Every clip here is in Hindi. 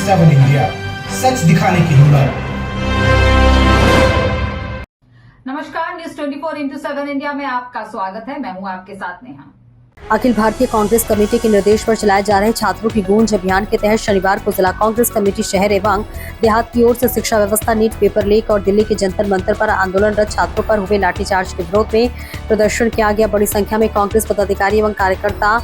7 इंडिया, सच दिखाने की हिम्मत। नमस्कार, न्यूज 24x7 इंडिया में आपका स्वागत है। मैं हूं आपके साथ नेहा। अखिल भारतीय कांग्रेस कमेटी के निर्देश पर चलाए जा रहे छात्रों की गूंज अभियान के तहत शनिवार को जिला कांग्रेस कमेटी शहर एवं देहात की ओर से शिक्षा व्यवस्था, नीट पेपर लीक और दिल्ली के जंतर मंतर पर आंदोलनरत छात्रों पर हुए लाठीचार्ज के विरोध में प्रदर्शन किया गया। बड़ी संख्या में कांग्रेस पदाधिकारी एवं कार्यकर्ता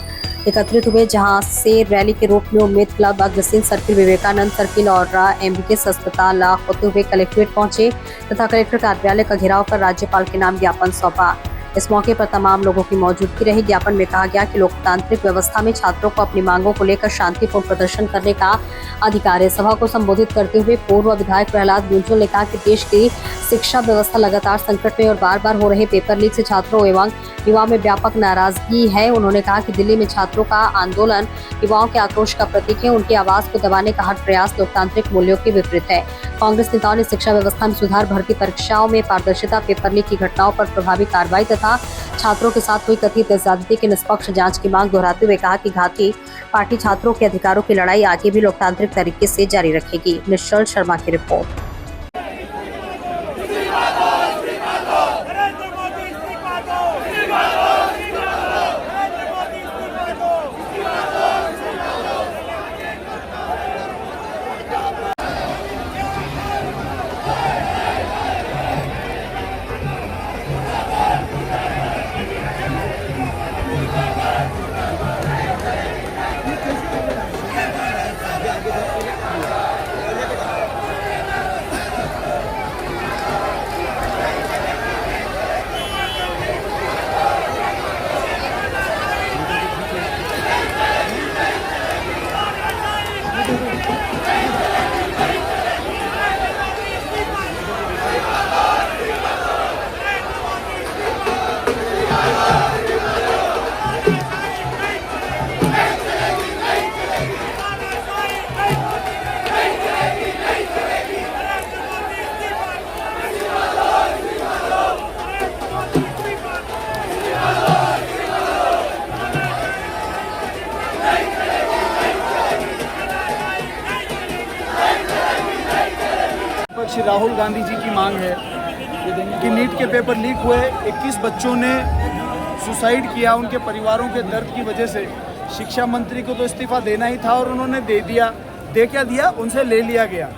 एकत्रित हुए, जहां से रैली के रूप में Ummed club, Agrasen circle, Vivekananda circle और एमबीके अस्पताल होते हुए कलेक्ट्रेट पहुंचे तथा कलेक्टर कार्यालय का घेराव कर राज्यपाल के नाम ज्ञापन सौंपा। इस मौके पर तमाम लोगों की मौजूदगी रही। ज्ञापन में कहा गया कि लोकतांत्रिक व्यवस्था में छात्रों को अपनी मांगों को लेकर शांतिपूर्ण प्रदर्शन करने का अधिकार है। सभा को संबोधित करते हुए पूर्व विधायक प्रहलाद गुंजल ने कहा कि देश की शिक्षा व्यवस्था लगातार संकट में और बार बार हो रहे पेपर लीक से छात्रों एवं युवाओं में व्यापक नाराजगी है। उन्होंने कहा कि दिल्ली में छात्रों का आंदोलन युवाओं के आक्रोश का प्रतीक है। उनकी आवाज को दबाने का हर प्रयास लोकतांत्रिक मूल्यों के विपरीत है। कांग्रेस नेताओं ने शिक्षा व्यवस्था में सुधार, भर्ती परीक्षाओं में पारदर्शिता, पेपर लीक की घटनाओं पर प्रभावी कार्रवाई तथा छात्रों के साथ हुई कथित ज्यादती की निष्पक्ष जांच की मांग दोहराते हुए कहा कि घाती पार्टी छात्रों के अधिकारों की लड़ाई आगे भी लोकतांत्रिक तरीके से जारी रखेगी। निश्चल शर्मा की रिपोर्ट। श्री राहुल गांधी जी की मांग है कि नीट के पेपर लीक हुए, 21 बच्चों ने सुसाइड किया। उनके परिवारों के दर्द की वजह से शिक्षा मंत्री को तो इस्तीफा देना ही था और उन्होंने दे दिया। दे क्या दिया? उनसे ले लिया गया।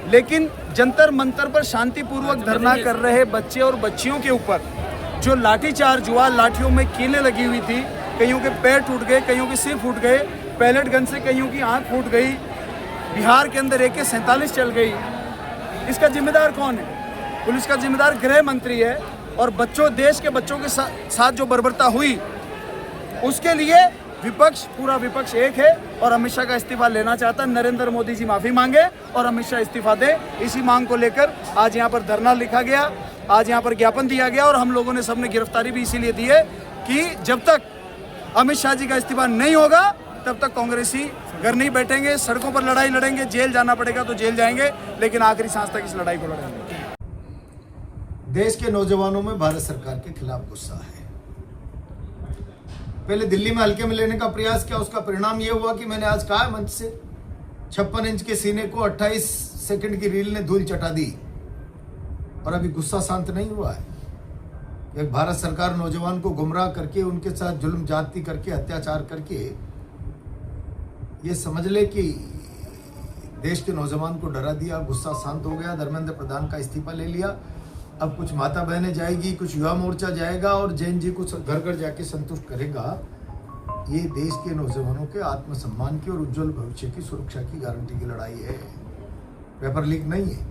लेकिन जंतर मंतर पर शांतिपूर्वक धरना कर रहे बच्चे और बच्चियों के ऊपर जो लाठीचार्ज हुआ, लाठियों में कीलें लगी हुई थी, कईयों के पैर टूट गए, कईयों के सिर फूट गए, पैलेट गन से कईयों की आँख फूट गई, बिहार के अंदर AK-47 चल गई। इसका जिम्मेदार कौन है? पुलिस का जिम्मेदार गृह मंत्री है। और देश के बच्चों के साथ जो बर्बरता हुई, उसके लिए विपक्ष, पूरा विपक्ष एक है और अमित शाह का इस्तीफा लेना चाहता है। नरेंद्र मोदी जी माफी मांगे और अमित शाह इस्तीफा दे। इसी मांग को लेकर आज यहाँ पर धरना लिखा गया, आज यहाँ पर ज्ञापन दिया गया और हम लोगों ने सबने गिरफ्तारी भी इसीलिए दी है कि जब तक अमित शाह जी का इस्तीफा नहीं होगा तब तक कांग्रेसी घर नहीं बैठेंगे, सड़कों पर लड़ाई लड़ेंगे, जेल जाना पड़ेगा तो जेल जाएंगे, लेकिन आखिरी सांस तक इस लड़ाई को लड़ेंगे। देश के नौजवानों में भारत सरकार के खिलाफ गुस्सा है। पहले दिल्ली में हल्के में लेने का प्रयास किया, उसका परिणाम यह हुआ कि मैंने आज कहा मंच से 56 इंच के सीने को 28 सेकंड की रील ने धूल चटा दी और अभी गुस्सा शांत नहीं हुआ है। एक भारत सरकार नौजवान को गुमराह करके, उनके साथ जुल्म जाती करके, अत्याचार करके ये समझ ले कि देश के नौजवान को डरा दिया, गुस्सा शांत हो गया, धर्मेंद्र प्रधान का इस्तीफा ले लिया। अब कुछ माता बहनें जाएगी, कुछ युवा मोर्चा जाएगा और जैन जी को घर घर जाके संतुष्ट करेगा। ये देश के नौजवानों के आत्मसम्मान की और उज्जवल भविष्य की सुरक्षा की गारंटी की लड़ाई है। पेपर लीक नहीं है।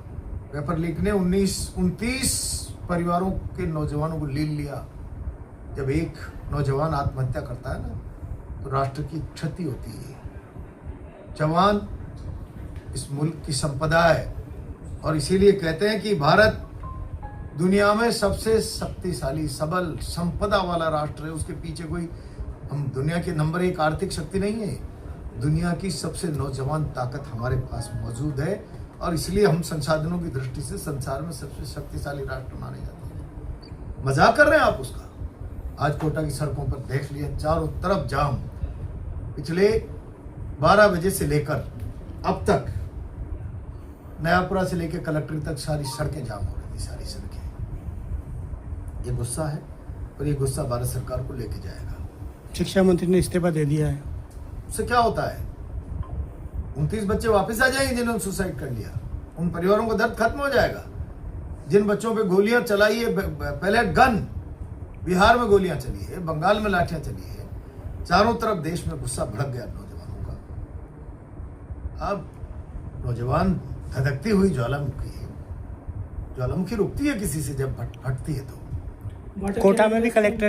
पेपर लीक ने 29 परिवारों के नौजवानों को ले लिया। जब एक नौजवान आत्महत्या करता है ना, तो राष्ट्र की क्षति होती है। जवान इस मुल्क की संपदा है और इसीलिए कहते हैं कि भारत दुनिया में सबसे शक्तिशाली, सबल, संपदा वाला राष्ट्र है। उसके पीछे कोई, हम दुनिया के नंबर 1 आर्थिक शक्ति नहीं है, दुनिया की सबसे नौजवान ताकत हमारे पास मौजूद है और इसलिए हम संसाधनों की दृष्टि से संसार में सबसे शक्तिशाली राष्ट्र माने जाते हैं। मजाक कर रहे हैं आप उसका? आज कोटा की सड़कों पर देख लिया, चारों तरफ जाम। पिछले 12 बजे से लेकर अब तक नयापुरा से लेकर कलेक्ट्रेट तक सारी सड़कें जाम हो रही थी, सारी सड़कें। ये गुस्सा है और ये गुस्सा भारत सरकार को लेके जाएगा। शिक्षा मंत्री ने इस्तीफा दे दिया है। उससे क्या होता है? 29 बच्चे वापस आ जाएंगे जिन्होंने सुसाइड कर लिया। उन परिवारों का दर्द खत्म हो जाएगा। जिन बच्चों पे गोलियां चलाई है, पहले गन, बिहार में गोलियां चली है, बंगाल में लाठियां चली है, चारों तरफ देश में गुस्सा भड़क गया नौजवानों का। अब नौजवान धधकती हुई ज्वालामुखी है। ज्वालामुखी रुकती है किसी से जब फटती है तो। कोटा में भी कलेक्टर